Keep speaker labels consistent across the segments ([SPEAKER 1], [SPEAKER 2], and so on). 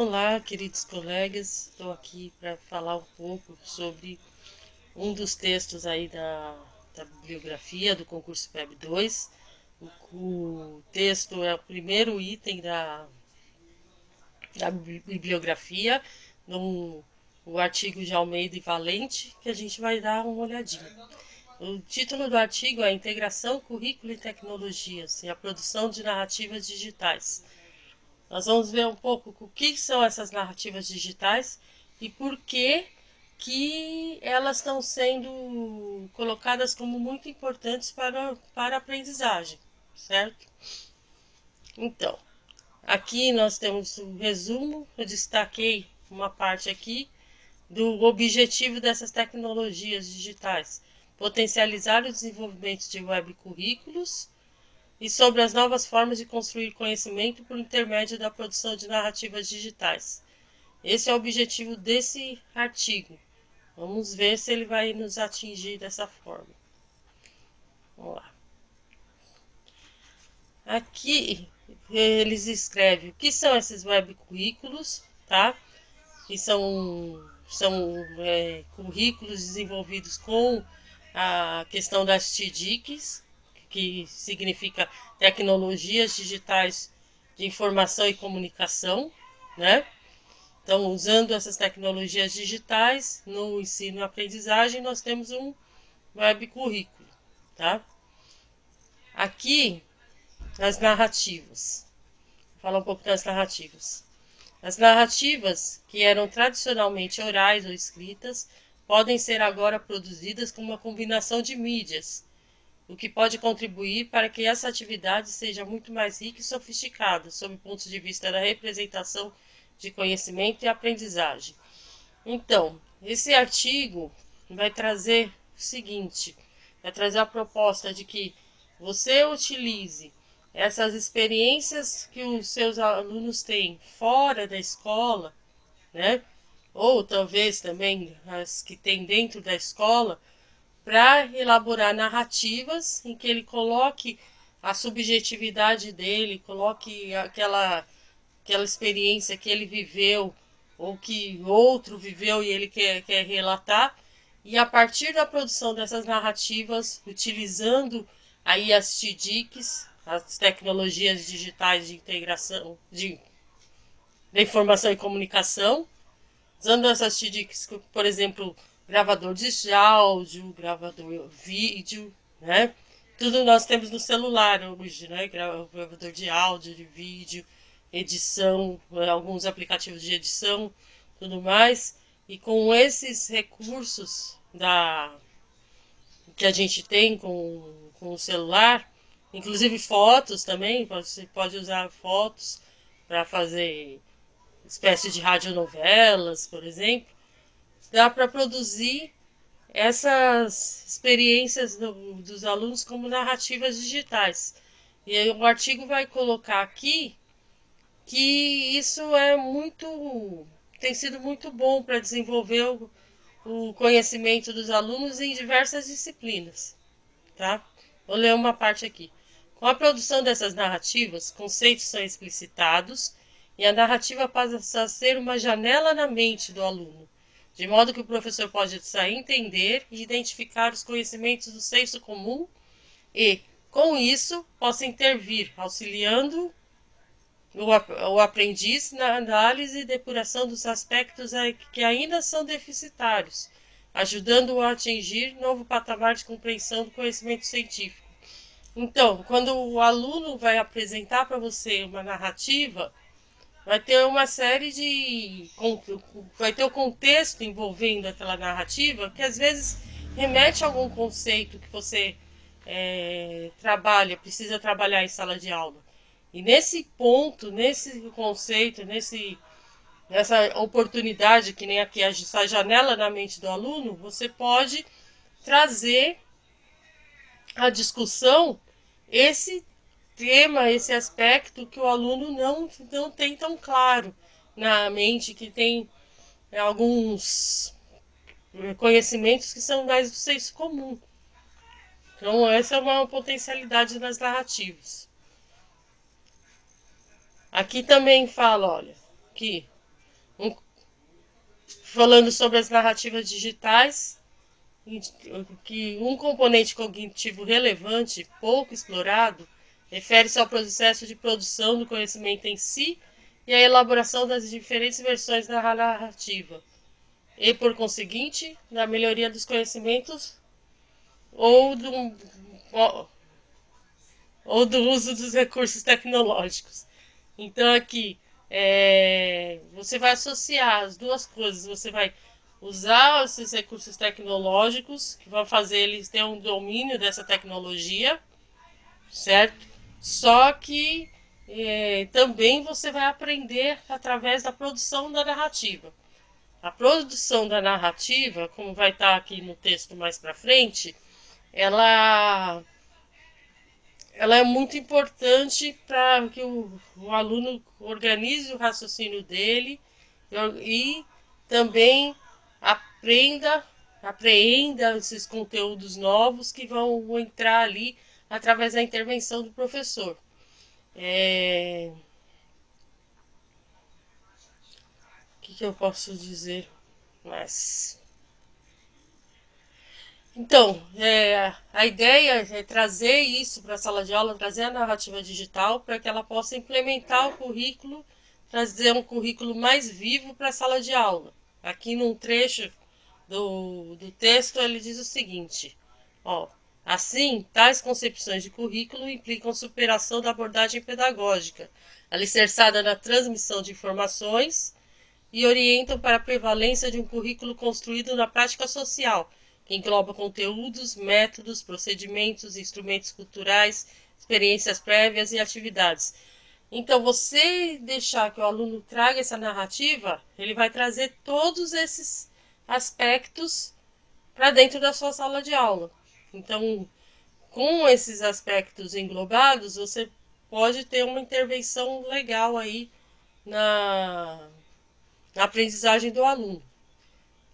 [SPEAKER 1] Olá, queridos colegas. Estou aqui para falar um pouco sobre um dos textos aí da bibliografia do concurso PEB 2. O texto é o primeiro item da bibliografia, o artigo de Almeida e Valente, que a gente vai dar uma olhadinha. O título do artigo é Integração, Currículo e Tecnologias e a Produção de Narrativas Digitais. Nós vamos ver um pouco o que são essas narrativas digitais e por que elas estão sendo colocadas como muito importantes para a aprendizagem, certo? Então, aqui nós temos o resumo, eu destaquei uma parte aqui do objetivo dessas tecnologias digitais: potencializar o desenvolvimento de web currículos e sobre as novas formas de construir conhecimento por intermédio da produção de narrativas digitais. Esse é o objetivo desse artigo. Vamos ver se ele vai nos atingir dessa forma. Vamos lá. Aqui eles escrevem o que são esses web currículos, tá? Que são currículos desenvolvidos com a questão das TDICs, que significa Tecnologias Digitais de Informação e Comunicação, né? Então, usando essas tecnologias digitais no ensino e aprendizagem, nós temos um web currículo, tá? Aqui, as narrativas. Vou falar um pouco das narrativas. As narrativas, que eram tradicionalmente orais ou escritas, podem ser agora produzidas com uma combinação de mídias, o que pode contribuir para que essa atividade seja muito mais rica e sofisticada, sob o ponto de vista da representação de conhecimento e aprendizagem. Então, esse artigo vai trazer o seguinte, vai trazer a proposta de que você utilize essas experiências que os seus alunos têm fora da escola, né? Ou talvez também as que tem dentro da escola, para elaborar narrativas em que ele coloque a subjetividade dele, coloque aquela experiência que ele viveu ou que outro viveu e ele quer relatar. E a partir da produção dessas narrativas, utilizando aí as TDICs, as tecnologias digitais de integração de informação e comunicação, usando essas TDICs, por exemplo, gravador de áudio, gravador vídeo, né? Tudo nós temos no celular hoje, né? Gravador de áudio, de vídeo, edição, alguns aplicativos de edição, tudo mais. E com esses recursos que a gente tem com o celular, inclusive fotos também, você pode usar fotos para fazer espécie de radionovelas, por exemplo. Dá para produzir essas experiências dos alunos como narrativas digitais. E aí, o artigo vai colocar aqui que isso tem sido muito bom para desenvolver o conhecimento dos alunos em diversas disciplinas, tá? Vou ler uma parte aqui. Com a produção dessas narrativas, conceitos são explicitados e a narrativa passa a ser uma janela na mente do aluno, de modo que o professor pode sair entender e identificar os conhecimentos do senso comum e, com isso, possa intervir, auxiliando o aprendiz na análise e depuração dos aspectos que ainda são deficitários, ajudando-o a atingir novo patamar de compreensão do conhecimento científico. Então, quando o aluno vai apresentar para você uma narrativa, vai ter uma série de... vai ter o contexto envolvendo aquela narrativa, que às vezes remete a algum conceito que você precisa trabalhar em sala de aula. E nesse ponto, nesse conceito, nessa oportunidade, que nem aqui essa janela na mente do aluno, você pode trazer a discussão esse tema, esse aspecto que o aluno não tem tão claro na mente, que tem alguns conhecimentos que são mais do senso comum. Então, essa é uma potencialidade das narrativas. Aqui também fala, olha, que falando sobre as narrativas digitais, que um componente cognitivo relevante, pouco explorado, refere-se ao processo de produção do conhecimento em si e à elaboração das diferentes versões da narrativa, e, por conseguinte, na melhoria dos conhecimentos ou do, ou do uso dos recursos tecnológicos. Então, aqui, você vai associar as duas coisas. Você vai usar esses recursos tecnológicos, que vão fazer eles ter um domínio dessa tecnologia, certo? Só que também você vai aprender através da produção da narrativa. A produção da narrativa, como vai estar aqui no texto mais para frente, ela ela é muito importante para que o aluno organize o raciocínio dele e também apreenda esses conteúdos novos que vão entrar ali através da intervenção do professor. O que eu posso dizer mais? Então, a ideia é trazer isso para a sala de aula, trazer a narrativa digital para que ela possa implementar o currículo, trazer um currículo mais vivo para a sala de aula. Aqui num trecho do texto ele diz o seguinte, ó, assim, tais concepções de currículo implicam superação da abordagem pedagógica, alicerçada na transmissão de informações e orientam para a prevalência de um currículo construído na prática social, que engloba conteúdos, métodos, procedimentos, instrumentos culturais, experiências prévias e atividades. Então, você deixar que o aluno traga essa narrativa, ele vai trazer todos esses aspectos para dentro da sua sala de aula. Então, com esses aspectos englobados, você pode ter uma intervenção legal aí na aprendizagem do aluno.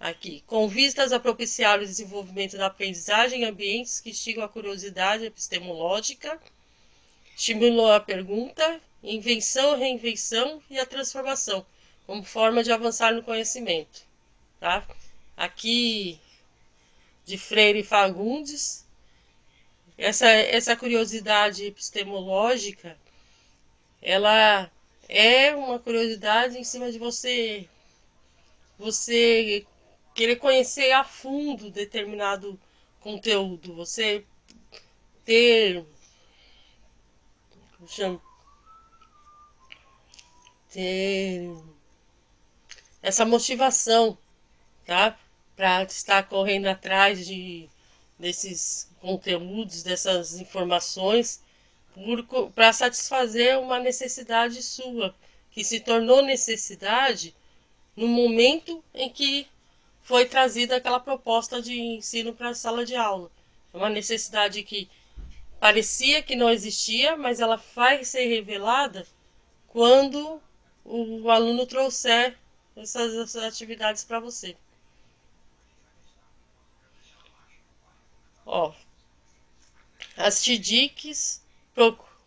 [SPEAKER 1] Aqui, com vistas a propiciar o desenvolvimento da aprendizagem em ambientes que instigam a curiosidade epistemológica, estimulam a pergunta, invenção, reinvenção e a transformação, como forma de avançar no conhecimento. Tá? Aqui, de Freire e Fagundes, essa curiosidade epistemológica, ela é uma curiosidade em cima de você querer conhecer a fundo determinado conteúdo, você ter, chama, ter essa motivação, tá? Para estar correndo atrás desses conteúdos, dessas informações, para satisfazer uma necessidade sua, que se tornou necessidade no momento em que foi trazida aquela proposta de ensino para a sala de aula. É uma necessidade que parecia que não existia, mas ela vai ser revelada quando o aluno trouxer essas atividades para você. Ó, as TDICs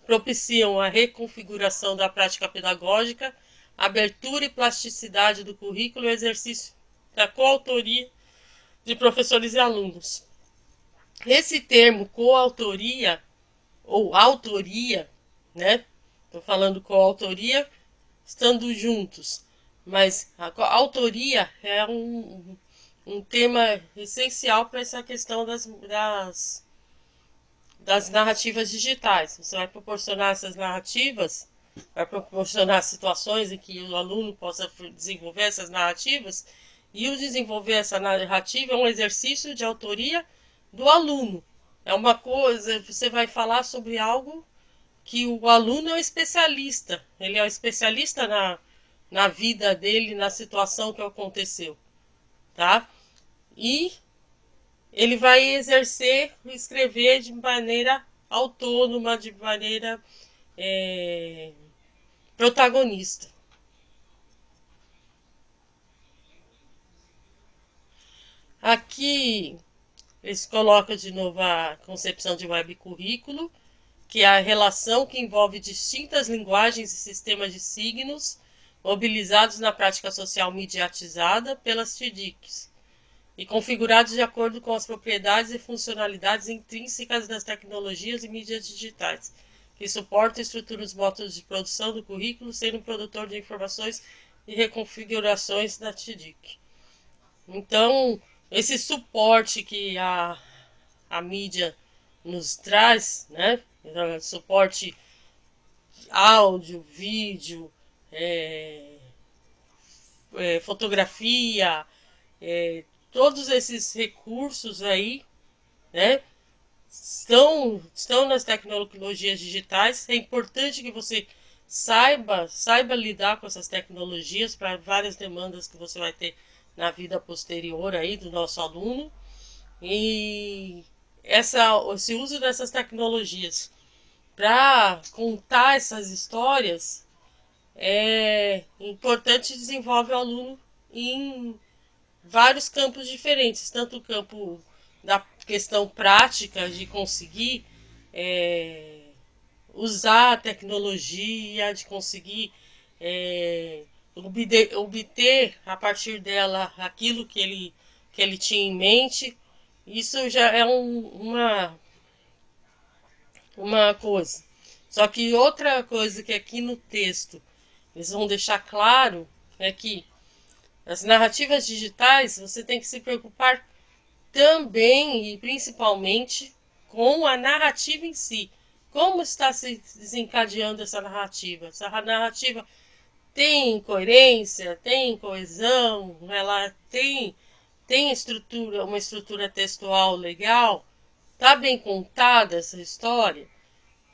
[SPEAKER 1] propiciam a reconfiguração da prática pedagógica, abertura e plasticidade do currículo e o exercício da coautoria de professores e alunos. Esse termo coautoria ou autoria, né? Estou falando coautoria estando juntos, mas a autoria é um tema essencial para essa questão das narrativas digitais. Você vai proporcionar essas narrativas, vai proporcionar situações em que o aluno possa desenvolver essas narrativas, e o desenvolver essa narrativa é um exercício de autoria do aluno. É uma coisa, você vai falar sobre algo que o aluno é o especialista, ele é o especialista na vida dele, na situação que aconteceu, tá? E ele vai exercer, escrever de maneira autônoma, de maneira protagonista. Aqui eles colocam de novo a concepção de web currículo, que é a relação que envolve distintas linguagens e sistemas de signos mobilizados na prática social mediatizada pelas TDICs e configurados de acordo com as propriedades e funcionalidades intrínsecas das tecnologias e mídias digitais, que suportam e estruturam os métodos de produção do currículo, sendo um produtor de informações e reconfigurações da TDIC. Então, esse suporte que a mídia nos traz, né? Suporte áudio, vídeo, fotografia, todos esses recursos aí, né? Estão nas tecnologias digitais. É importante que você saiba lidar com essas tecnologias para várias demandas que você vai ter na vida posterior aí do nosso aluno. E esse uso dessas tecnologias para contar essas histórias é importante, desenvolve o aluno em vários campos diferentes, tanto o campo da questão prática de conseguir usar a tecnologia, de conseguir obter a partir dela aquilo que ele tinha em mente. Isso já é uma coisa. Só que outra coisa que aqui no texto eles vão deixar claro é que as narrativas digitais você tem que se preocupar também e principalmente com a narrativa em si. Como está se desencadeando essa narrativa? Essa narrativa tem coerência, tem coesão, ela tem estrutura, uma estrutura textual legal, está bem contada essa história.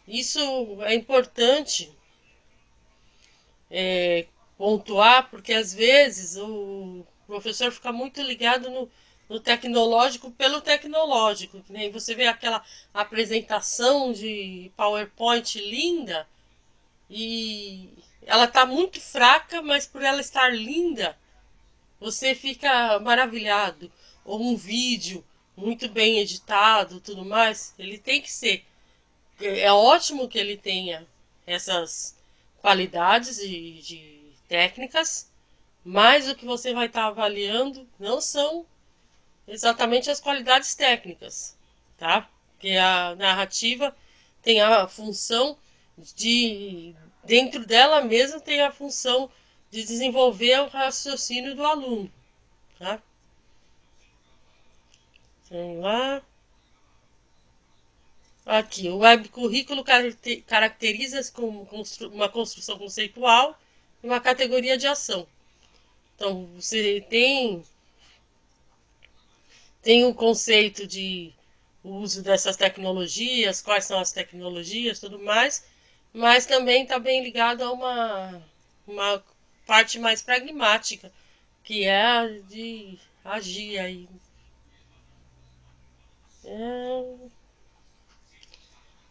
[SPEAKER 1] Isso é importante pontuar, porque às vezes o professor fica muito ligado no tecnológico pelo tecnológico. Que nem você vê aquela apresentação de PowerPoint linda e ela está muito fraca, mas por ela estar linda, você fica maravilhado. Ou um vídeo muito bem editado, tudo mais, ele tem que ser. É ótimo que ele tenha essas qualidades de técnicas, mas o que você vai estar avaliando não são exatamente as qualidades técnicas, tá? Porque a narrativa tem a função de, dentro dela mesma, tem a função de desenvolver o raciocínio do aluno, tá? Vamos lá. Aqui, o web currículo caracteriza-se como uma construção conceitual e uma categoria de ação. Então, você tem o conceito de uso dessas tecnologias, quais são as tecnologias, tudo mais, mas também está bem ligado a uma parte mais pragmática, que é a de agir aí.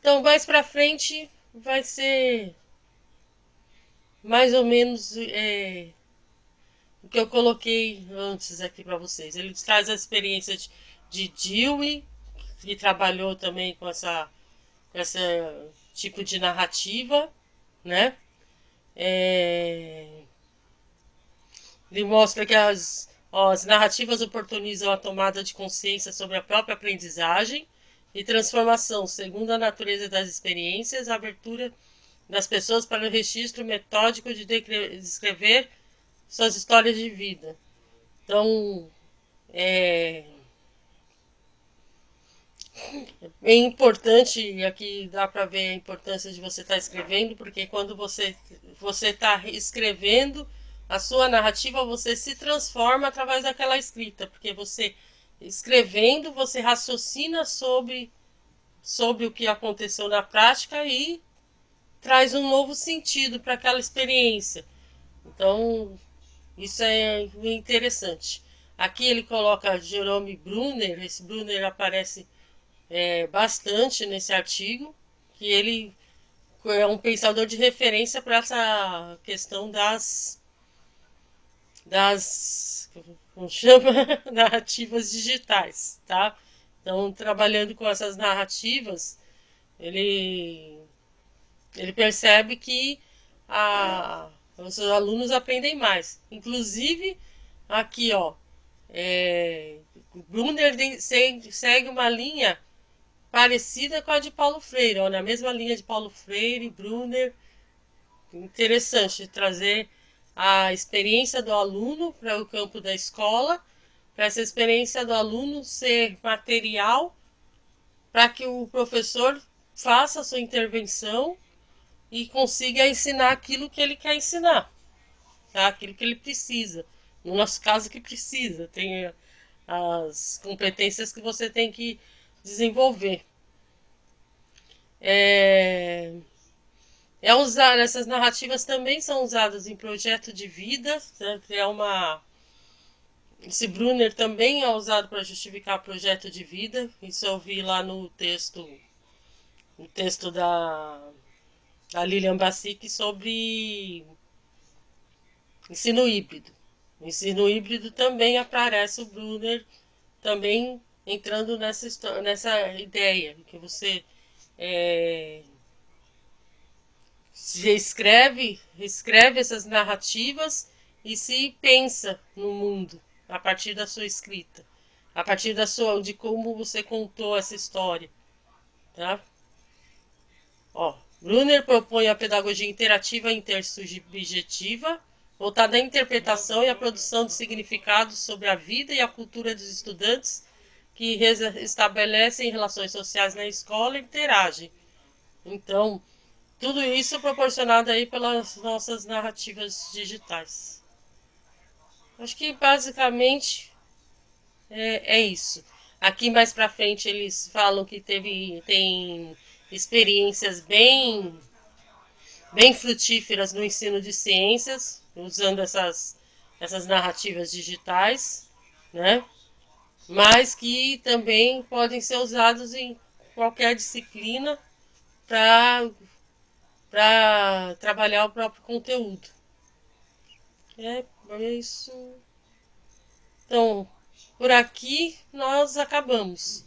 [SPEAKER 1] Então, mais para frente vai ser mais ou menos o que eu coloquei antes aqui para vocês. Ele traz a experiência de Dewey, que trabalhou também com essa tipo de narrativa, né? Ele mostra que as narrativas oportunizam a tomada de consciência sobre a própria aprendizagem e transformação, segundo a natureza das experiências, a abertura das pessoas para o registro metódico de descrever suas histórias de vida. Então, é importante, e aqui dá para ver a importância de você estar escrevendo, porque quando você está escrevendo a sua narrativa, você se transforma através daquela escrita, porque você escrevendo, você raciocina sobre o que aconteceu na prática e traz um novo sentido para aquela experiência. Então, isso é interessante. Aqui ele coloca Jerome Brunner, esse Brunner aparece bastante nesse artigo, que ele é um pensador de referência para essa questão como chama? Narrativas digitais, tá? Então, trabalhando com essas narrativas, ele percebe que a, os alunos aprendem mais. Inclusive, aqui, ó, o Brunner segue uma linha parecida com a de Paulo Freire, ó, na mesma linha de Paulo Freire, Brunner. Interessante trazer a experiência do aluno para o campo da escola, para essa experiência do aluno ser material, para que o professor faça a sua intervenção e consiga ensinar aquilo que ele quer ensinar, tá? Aquilo que ele precisa. No nosso caso, que precisa. Tem as competências que você tem que desenvolver. Essas narrativas também são usadas em projeto de vida, né? Esse Brunner também é usado para justificar projeto de vida. Isso eu vi lá no texto da Lilian Bassic sobre ensino híbrido. No ensino híbrido também aparece o Brunner, também entrando nessa ideia que você se escreve essas narrativas e se pensa no mundo a partir da sua escrita, a partir de como você contou essa história, tá? Ó, Brunner propõe a pedagogia interativa e intersubjetiva, voltada à interpretação e à produção de significados sobre a vida e a cultura dos estudantes que estabelecem relações sociais na escola e interagem. Então, tudo isso proporcionado aí pelas nossas narrativas digitais. Acho que basicamente é isso. Aqui mais pra frente eles falam que tem experiências bem frutíferas no ensino de ciências, usando essas narrativas digitais, né? Mas que também podem ser usados em qualquer disciplina para trabalhar o próprio conteúdo. É isso. Então, por aqui nós acabamos.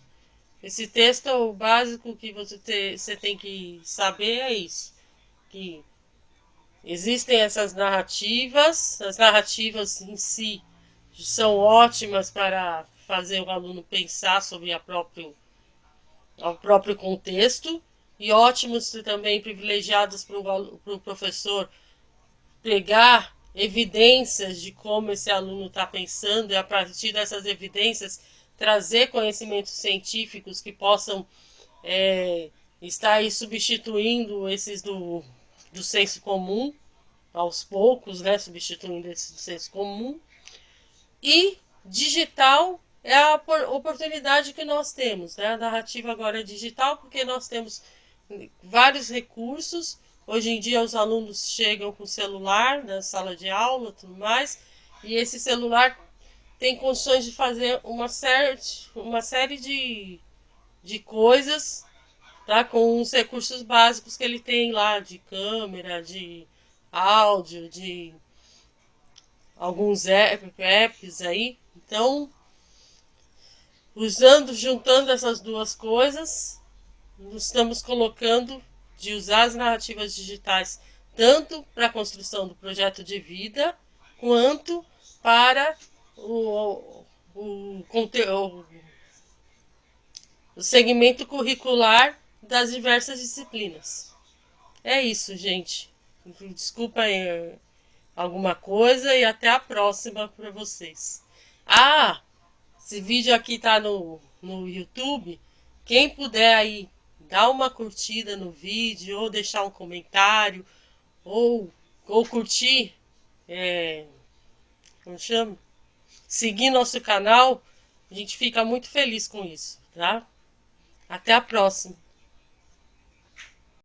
[SPEAKER 1] Esse texto, o básico que você tem que saber é isso. Que existem essas narrativas, as narrativas em si são ótimas para fazer o aluno pensar sobre o próprio contexto e ótimos também privilegiados para o professor pegar evidências de como esse aluno está pensando e a partir dessas evidências trazer conhecimentos científicos que possam estar aí substituindo esses do senso comum, aos poucos, né, substituindo esses do senso comum. E digital é a oportunidade que nós temos, né? A narrativa agora é digital porque nós temos vários recursos. Hoje em dia os alunos chegam com celular na sala de aula, tudo mais, e esse celular tem condições de fazer uma série de coisas, tá? Com os recursos básicos que ele tem lá, de câmera, de áudio, de alguns apps aí. Então, juntando essas duas coisas, nos estamos colocando de usar as narrativas digitais tanto para a construção do projeto de vida, quanto para o conteúdo, o segmento curricular das diversas disciplinas. É isso, gente. Desculpa aí alguma coisa e até a próxima para vocês. Ah, esse vídeo aqui tá no YouTube. Quem puder aí dar uma curtida no vídeo ou deixar um comentário ou curtir, como chama? Seguir nosso canal, a gente fica muito feliz com isso, tá? Até a próxima.